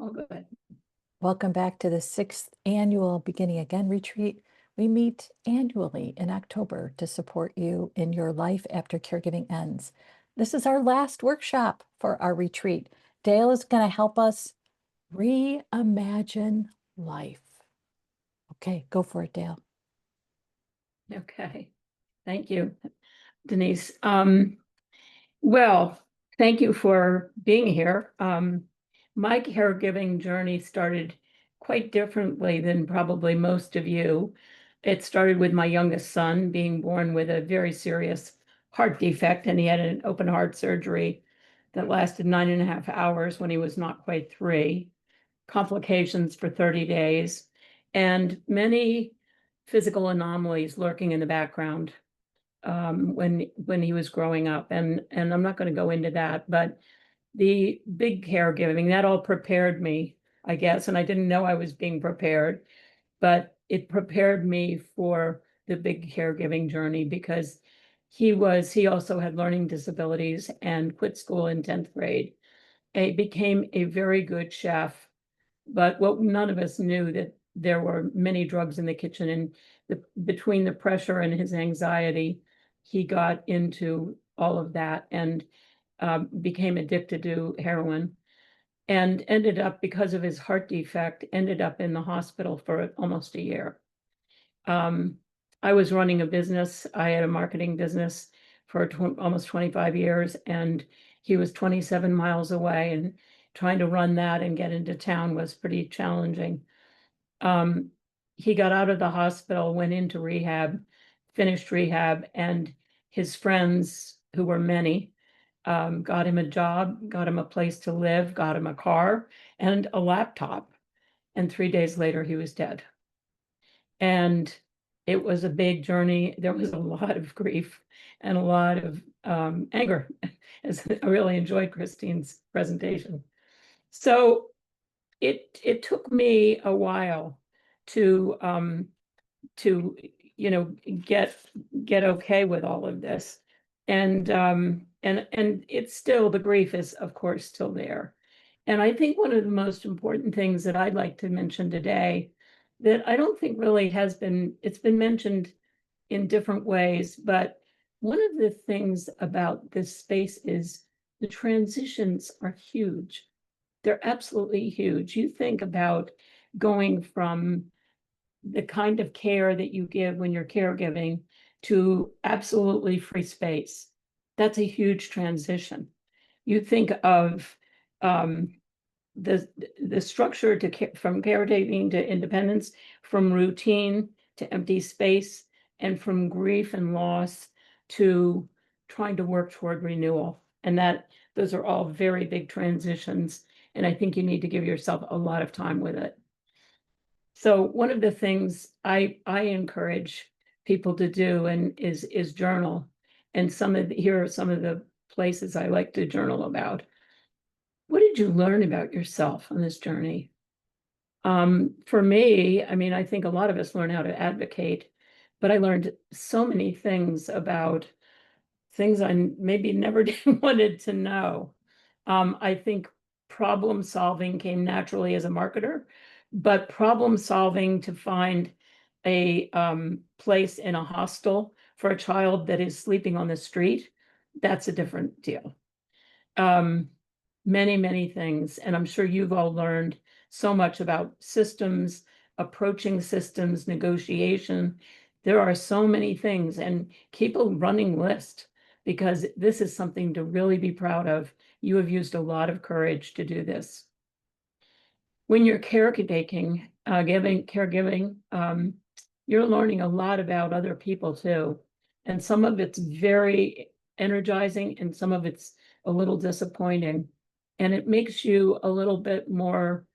All good. Welcome back to the 6th annual Beginning Again retreat. We meet annually in October to support you in your life after caregiving ends. This is our last workshop for our retreat. Dale is going to help us reimagine life. Okay, go for it, Dale. Okay. Thank you, Denise. Well, thank you for being here. My caregiving journey started quite differently than probably most of you. It started with my youngest son being born with a very serious heart defect, and he had an open heart surgery that lasted 9.5 hours when he was not quite 3, complications for 30 days, and many physical anomalies lurking in the background when he was growing up. And I'm not going to go into that, but the big caregiving, that all prepared me, I guess. And I didn't know I was being prepared, but it prepared me for the big caregiving journey because he also had learning disabilities and quit school in 10th grade. He became a very good chef, but what none of us knew that there were many drugs in the kitchen, and between the pressure and his anxiety, he got into all of that and became addicted to heroin, and ended up, because of his heart defect, ended up in the hospital for almost a year. I was running a business. I had a marketing business for almost 25 years, and he was 27 miles away, and trying to run that and get into town was pretty challenging. He got out of the hospital, went into rehab, finished rehab, and his friends, who were many, got him a job, got him a place to live, got him a car and a laptop. And 3 days later, he was dead. And it was a big journey. There was a lot of grief and a lot of anger. As I really enjoyed Christine's presentation. So it took me a while to get okay with all of this, and it's still, the grief is of course still there. And I think one of the most important things that I'd like to mention today, that I don't think really it's been mentioned in different ways, but one of the things about this space is the transitions are huge. They're absolutely huge. You think about going from the kind of care that you give when you're caregiving to absolutely free space. That's a huge transition. You think of the structure from caretaking to independence, from routine to empty space, and from grief and loss to trying to work toward renewal. And those are all very big transitions. And I think you need to give yourself a lot of time with it. So one of the things I encourage people to do is journal. And here are some of the places I like to journal about. What did you learn about yourself on this journey? For me, I mean, I think a lot of us learn how to advocate, but I learned so many things about things I maybe never wanted to know. I think problem solving came naturally as a marketer, but problem solving to find a place in a hostel for a child that is sleeping on the street, that's a different deal. Many, many things. And I'm sure you've all learned so much about systems, approaching systems, negotiation. There are so many things, and keep a running list, because this is something to really be proud of. You have used a lot of courage to do this. When you're caregiving, you're learning a lot about other people too. And some of it's very energizing and some of it's a little disappointing. And it makes you a little bit more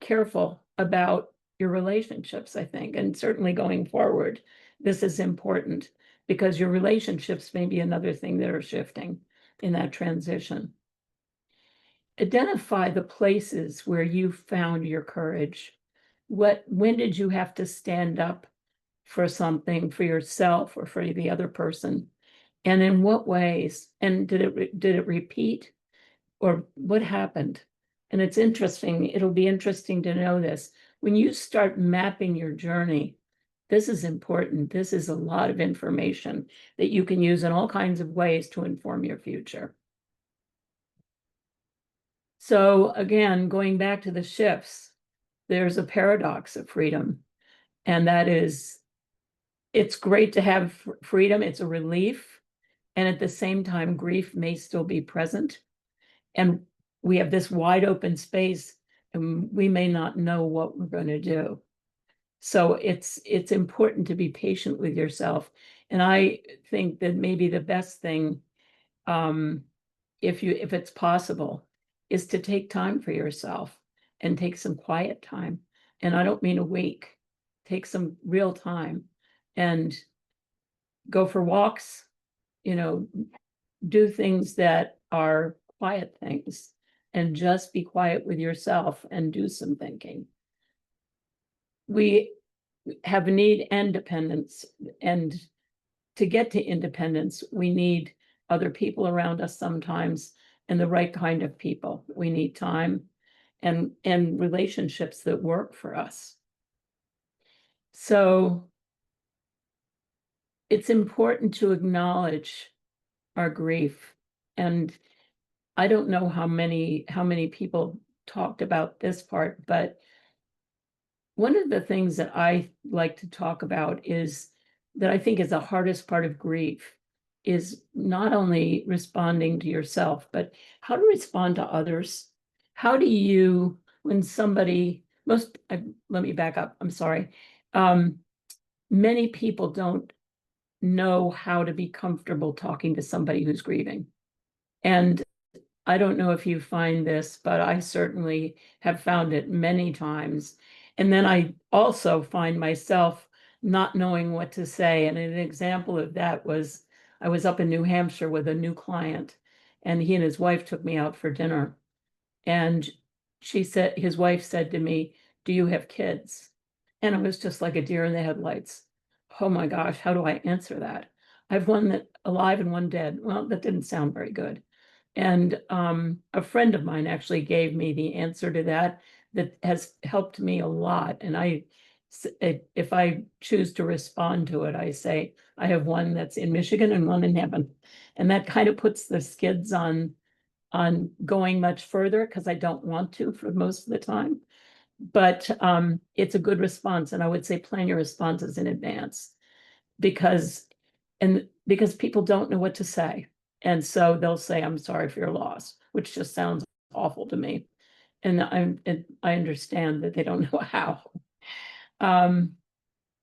careful about your relationships, I think. And certainly going forward, this is important, because your relationships may be another thing that are shifting in that transition. Identify the places where you found your courage. When did you have to stand up for something, for yourself or for the other person? And in what ways? And did it repeat? or what happened? And it's interesting, it'll be interesting to know this. When you start mapping your journey, this is important. This is a lot of information that you can use in all kinds of ways to inform your future. So again, going back to the shifts, there's a paradox of freedom, and that is, it's great to have freedom. It's a relief. And at the same time, grief may still be present. And we have this wide open space, and we may not know what we're going to do. So it's important to be patient with yourself. And I think that maybe the best thing, if it's possible, is to take time for yourself and take some quiet time. And I don't mean a week. Take some real time and go for walks, do things that are quiet things, and just be quiet with yourself and do some thinking. We have need and dependence, and to get to independence, we need other people around us sometimes, and the right kind of people. We need time and relationships that work for us. So it's important to acknowledge our grief. And I don't know how many people talked about this part, but one of the things that I like to talk about is that I think is the hardest part of grief is not only responding to yourself, but how to respond to others. How do you, when somebody, let me back up, I'm sorry. Many people don't know how to be comfortable talking to somebody who's grieving. And I don't know if you find this, but I certainly have found it many times. And then I also find myself not knowing what to say. And an example of that was I was up in New Hampshire with a new client, and he and his wife took me out for dinner. And his wife said to me, "Do you have kids?" And it was just like a deer in the headlights. Oh my gosh, how do I answer that? I have one that alive and one dead. Well, that didn't sound very good. And a friend of mine actually gave me the answer to that has helped me a lot. And if I choose to respond to it, I say, I have one that's in Michigan and one in heaven. And that kind of puts the skids on going much further, because I don't want to for most of the time. But it's a good response. And I would say plan your responses in advance, because people don't know what to say. And so they'll say, "I'm sorry for your loss," which just sounds awful to me. And I understand that they don't know how.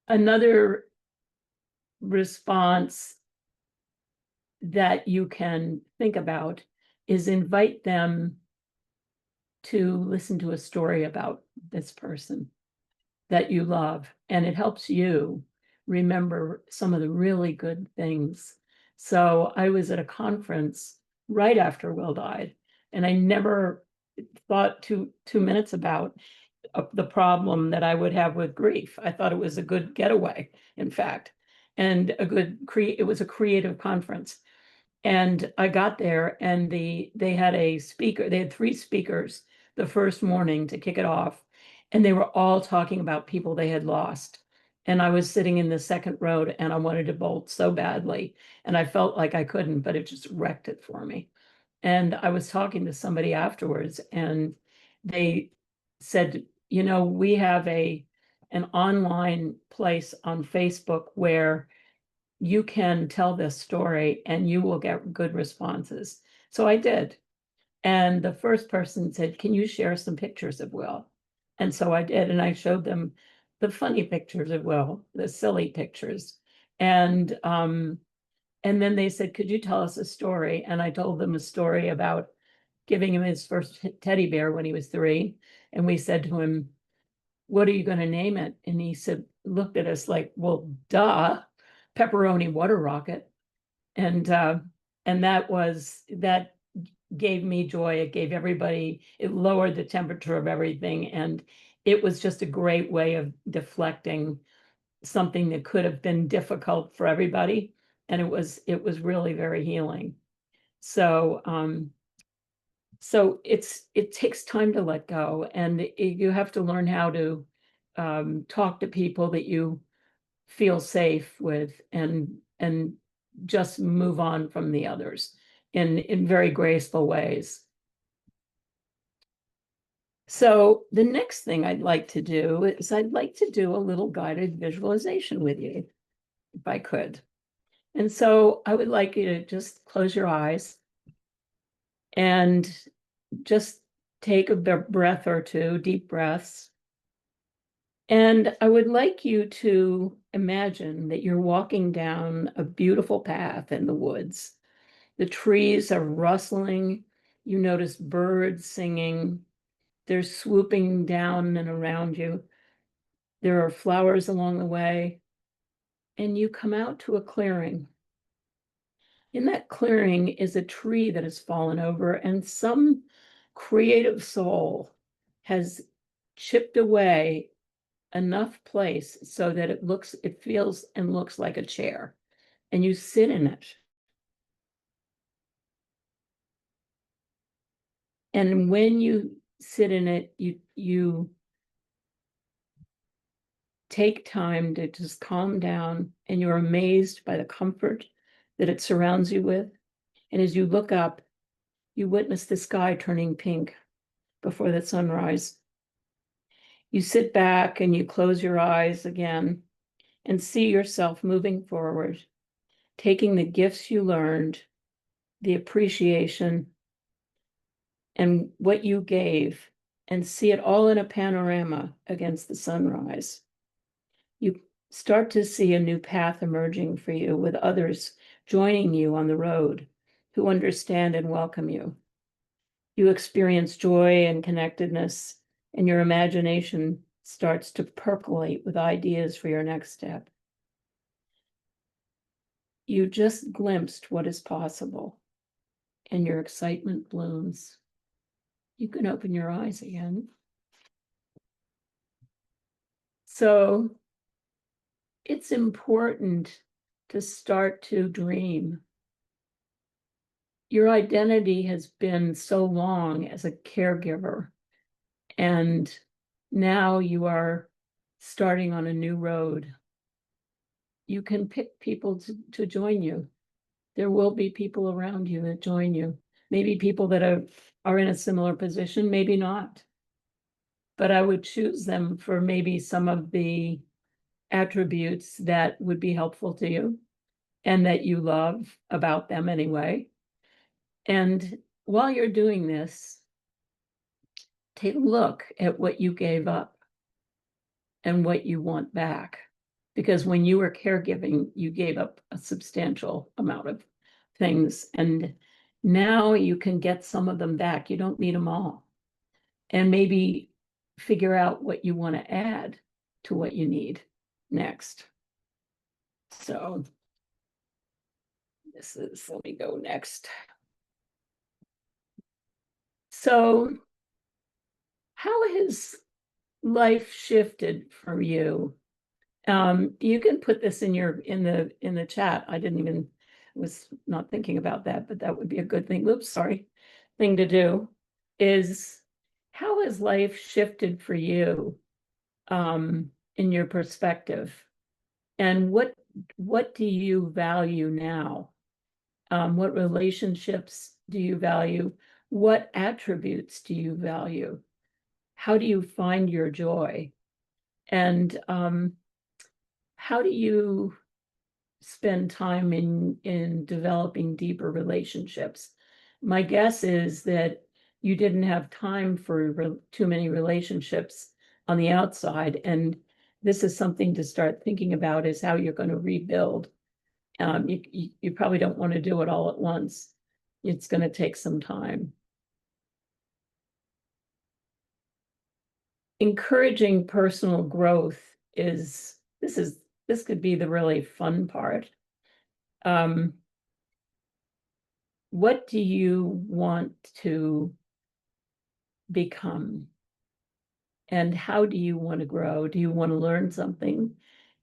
Another response that you can think about is invite them to listen to a story about this person that you love, and it helps you remember some of the really good things. So I was at a conference right after Will died, and I never thought two minutes about the problem that I would have with grief. I thought it was a good getaway, in fact, and it was a creative conference. And I got there, and they had they had 3 speakers the first morning to kick it off, and they were all talking about people they had lost. And I was sitting in the second row, and I wanted to bolt so badly, and I felt like I couldn't, but it just wrecked it for me. And I was talking to somebody afterwards, and they said, we have an online place on Facebook where you can tell this story and you will get good responses. So I did. And the first person said, "Can you share some pictures of Will?" And so I did. And I showed them the funny pictures of Will, the silly pictures. And then they said, "Could you tell us a story?" And I told them a story about giving him his first teddy bear when he was 3. And we said to him, "What are you going to name it?" And he looked at us like, "Well, duh, pepperoni water rocket." And that gave me joy. It gave everybody, it lowered the temperature of everything. And it was just a great way of deflecting something that could have been difficult for everybody. And it was really very healing. So So it takes time to let go, and you have to learn how to talk to people that you feel safe with, and just move on from the others in very graceful ways. So the next thing I'd like to do is I'd like to do a little guided visualization with you, if I could. And so I would like you to just close your eyes and just take a breath or two, deep breaths. And I would like you to imagine that you're walking down a beautiful path in the woods. The trees are rustling. You notice birds singing. They're swooping down and around you. There are flowers along the way. And you come out to a clearing. In that clearing is a tree that has fallen over, and some creative soul has chipped away enough place so that it feels and looks like a chair, and you sit in it. And when you sit in it, you take time to just calm down, and you're amazed by the comfort that it surrounds you with. And as you look up, you witness the sky turning pink before the sunrise. You sit back and you close your eyes again and see yourself moving forward, taking the gifts you learned, the appreciation, and what you gave, and see it all in a panorama against the sunrise. You start to see a new path emerging for you, with others joining you on the road who understand and welcome you. You experience joy and connectedness, and your imagination starts to percolate with ideas for your next step. You just glimpsed what is possible, and your excitement blooms. You can open your eyes again. So it's important to start to dream. Your identity has been so long as a caregiver, and now you are starting on a new road. You can pick people to join you. There will be people around you that join you. Maybe people that are in a similar position, maybe not. But I would choose them for maybe some of the attributes that would be helpful to you and that you love about them anyway. And while you're doing this, take a look at what you gave up and what you want back. Because when you were caregiving, you gave up a substantial amount of things, and now you can get some of them back. You don't need them all. And maybe figure out what you want to add to what you need next. So let me go next. So how has life shifted for you? You can put this in the chat. I didn't even was not thinking about that, but that would be a good thing. Oops, sorry. Thing to do is, how has life shifted for you in your perspective? And what do you value now? What relationships do you value? What attributes do you value? How do you find your joy? And how do you spend time in developing deeper relationships? My guess is that you didn't have time for too many relationships on the outside, and this is something to start thinking about, is how you're going to rebuild. You probably don't want to do it all at once. It's going to take some time. Encouraging personal growth this could be the really fun part. What do you want to become? And how do you want to grow? Do you want to learn something?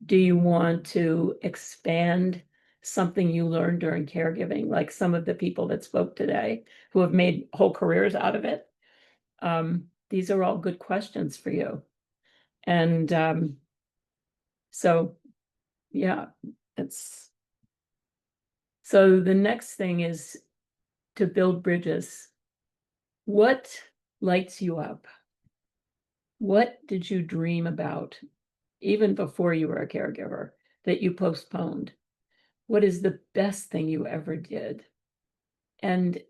Do you want to expand something you learned during caregiving, like some of the people that spoke today who have made whole careers out of it. These are all good questions for you. And so, yeah, it's so the next thing is to build bridges. What lights you up? What did you dream about even before you were a caregiver that you postponed? What is the best thing you ever did? And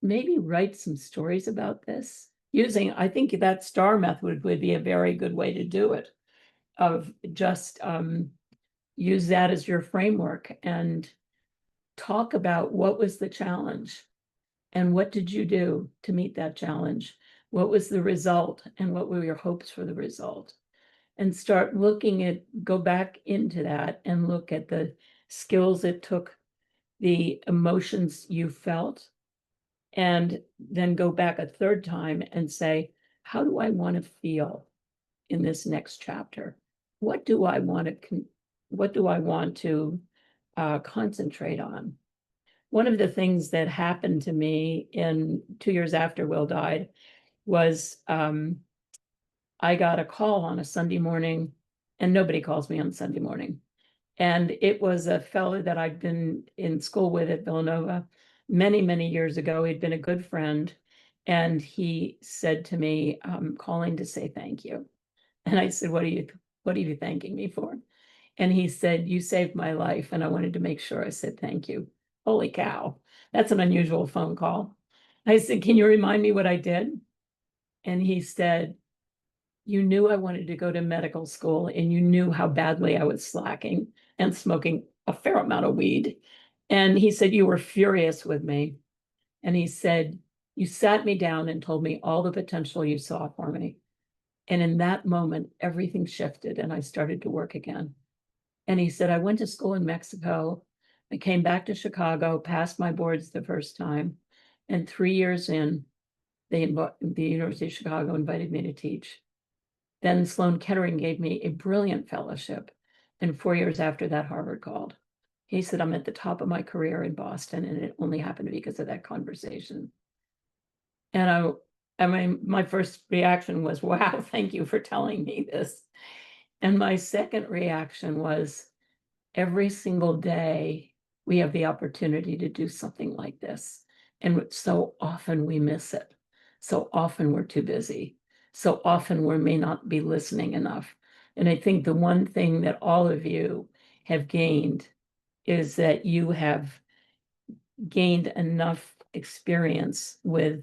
maybe write some stories about this using, I think that STAR method would be a very good way to do it, of just use that as your framework and talk about what was the challenge and what did you do to meet that challenge? What was the result and what were your hopes for the result? And start looking at, go back into that and look at the skills it took, the emotions you felt, and then go back a third time and say, how do I want to feel in this next chapter? What do I want to concentrate on? One of the things that happened to me in 2 years after Will died was I got a call on a Sunday morning, and nobody calls me on Sunday morning. And it was a fellow that I'd been in school with at Villanova many, many years ago. He'd been a good friend. And he said to me, I'm calling to say thank you. And I said, what are you thanking me for? And he said, you saved my life. And I wanted to make sure I said thank you. Holy cow. That's an unusual phone call. I said, can you remind me what I did? And he said, you knew I wanted to go to medical school and you knew how badly I was slacking and smoking a fair amount of weed. And he said, you were furious with me. And he said, you sat me down and told me all the potential you saw for me. And in that moment, everything shifted and I started to work again. And he said, I went to school in Mexico. I came back to Chicago, passed my boards the first time. And 3 years in, the University of Chicago invited me to teach. Then Sloan Kettering gave me a brilliant fellowship. And 4 years after that, Harvard called. He said, I'm at the top of my career in Boston, and it only happened because of that conversation. And I mean, my first reaction was, wow, thank you for telling me this. And my second reaction was, every single day, we have the opportunity to do something like this. And so often we miss it. So often we're too busy. So often we may not be listening enough. And I think the one thing that all of you have gained is that you have gained enough experience with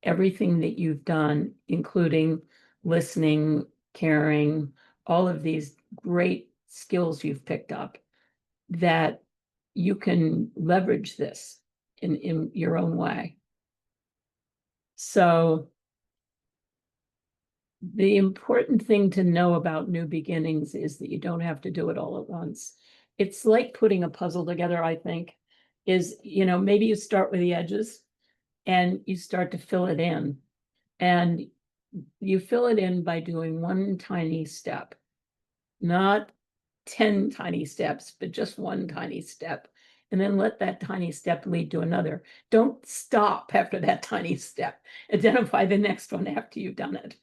everything that you've done, including listening, caring, all of these great skills you've picked up, that you can leverage this in your own way. So the important thing to know about new beginnings is that you don't have to do it all at once. It's like putting a puzzle together, I think, is, maybe you start with the edges and you start to fill it in. And you fill it in by doing one tiny step, not 10 tiny steps, but just one tiny step. And then let that tiny step lead to another. Don't stop after that tiny step. Identify the next one after you've done it.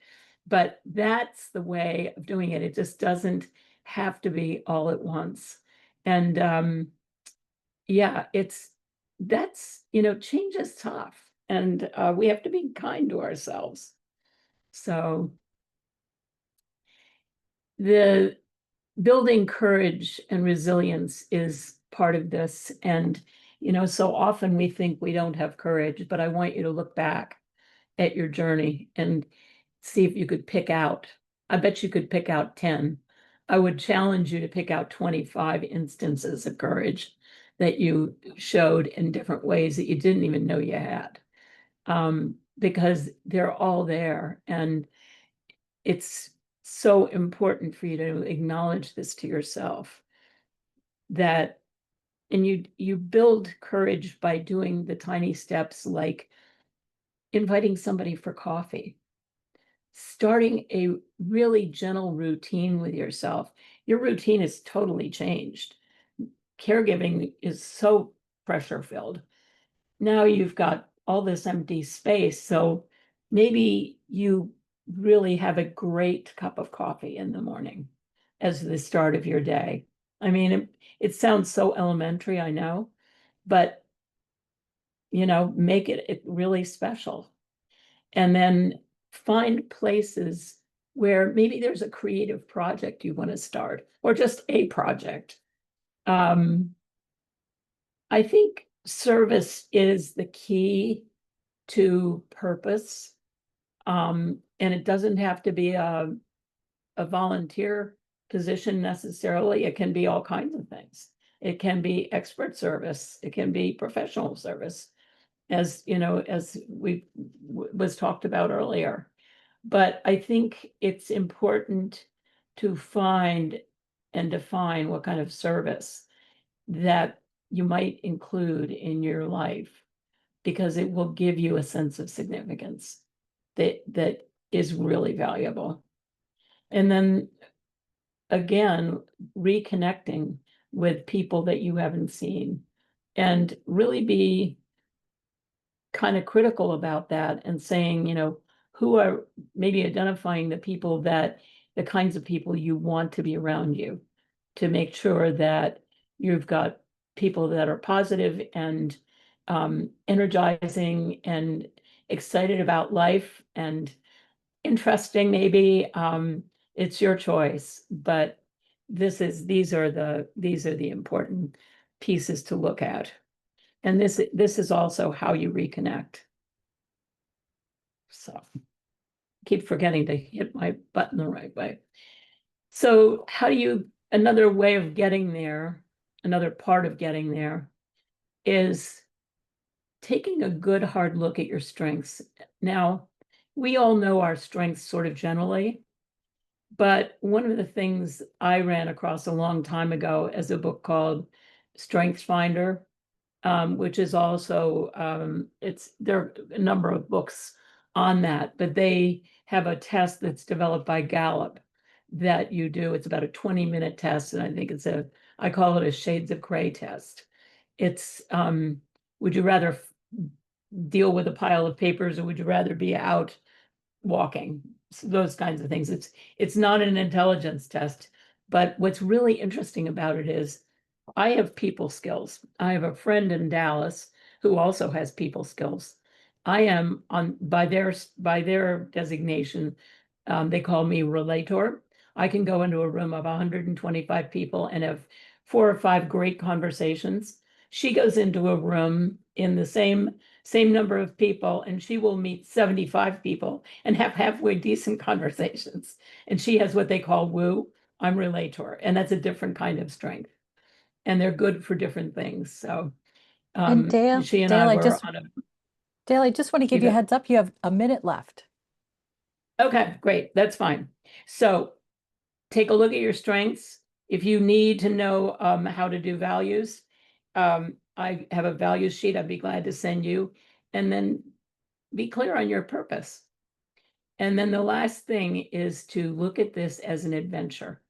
But that's the way of doing it. It just doesn't have to be all at once. And yeah, change is tough. And we have to be kind to ourselves. So the building courage and resilience is part of this. And, so often we think we don't have courage, but I want you to look back at your journey and see if you could pick out. I bet you could pick out 10. I would challenge you to pick out 25 instances of courage that you showed in different ways that you didn't even know you had, because they're all there. And it's so important for you to acknowledge this to yourself, that, and you build courage by doing the tiny steps, like inviting somebody for coffee, starting a really gentle routine with yourself. Your routine is totally changed. caregiving is so pressure filled. Now you've got all this empty space. So maybe you really have a great cup of coffee in the morning as the start of your day. I mean, it sounds so elementary, I know, but make it really special. And then find places where maybe there's a creative project you want to start, or just a project. I think service is the key to purpose. And it doesn't have to be a volunteer position necessarily. It can be all kinds of things. It can be expert service. It can be professional service, as we was talked about earlier. But I think it's important to find and define what kind of service that you might include in your life, because it will give you a sense of significance that is really valuable. And then again, reconnecting with people that you haven't seen, and really be kind of critical about that, and saying, who are maybe identifying the kinds of people you want to be around you, to make sure that you've got people that are positive and energizing and excited about life and interesting, maybe. It's your choice, but these are the important pieces to look at. And this is also how you reconnect. So keep forgetting to hit my button the right way. So another way of getting there, another part of getting there, is taking a good hard look at your strengths. Now, we all know our strengths sort of generally, but one of the things I ran across a long time ago as a book called Strengths Finder, which is also, there are a number of books on that, but they have a test that's developed by Gallup that you do. It's about a 20-minute test, and I think I call it a shades of gray test. It's, would you rather deal with a pile of papers, or would you rather be out walking? So those kinds of things. It's not an intelligence test, but what's really interesting about it is I have people skills. I have a friend in Dallas who also has people skills. I am by their designation, they call me relator. I can go into a room of 125 people and have 4 or 5 great conversations. She goes into a room in the same number of people, and she will meet 75 people and have halfway decent conversations. And she has what they call woo. I'm relator, and that's a different kind of strength. And they're good for different things. So And Dale, she and Dale, I I were just on a Dale, I just want to give you a heads up. You have a minute left. Okay, great. That's fine. So take a look at your strengths. If you need to know how to do values, I have a values sheet I'd be glad to send you. And then be clear on your purpose. And then the last thing is to look at this as an adventure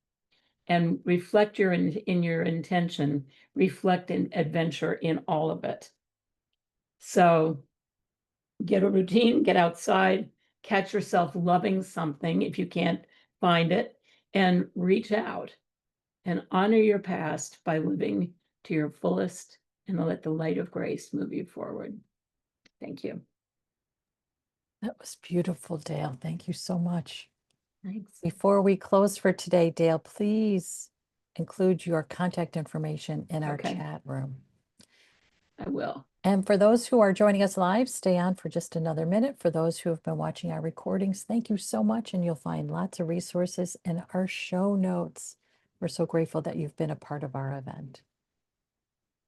and reflect in your intention, reflect an adventure in all of it. So get a routine, get outside, catch yourself loving something if you can't find it, and reach out and honor your past by living to your fullest, and let the light of grace move you forward. Thank you. That was beautiful, Dale. Thank you so much. Thanks. Before we close for today, Dale, please include your contact information in our Okay. chat room. I will. And for those who are joining us live, stay on for just another minute. For those who have been watching our recordings, thank you so much. And you'll find lots of resources in our show notes. We're so grateful that you've been a part of our event.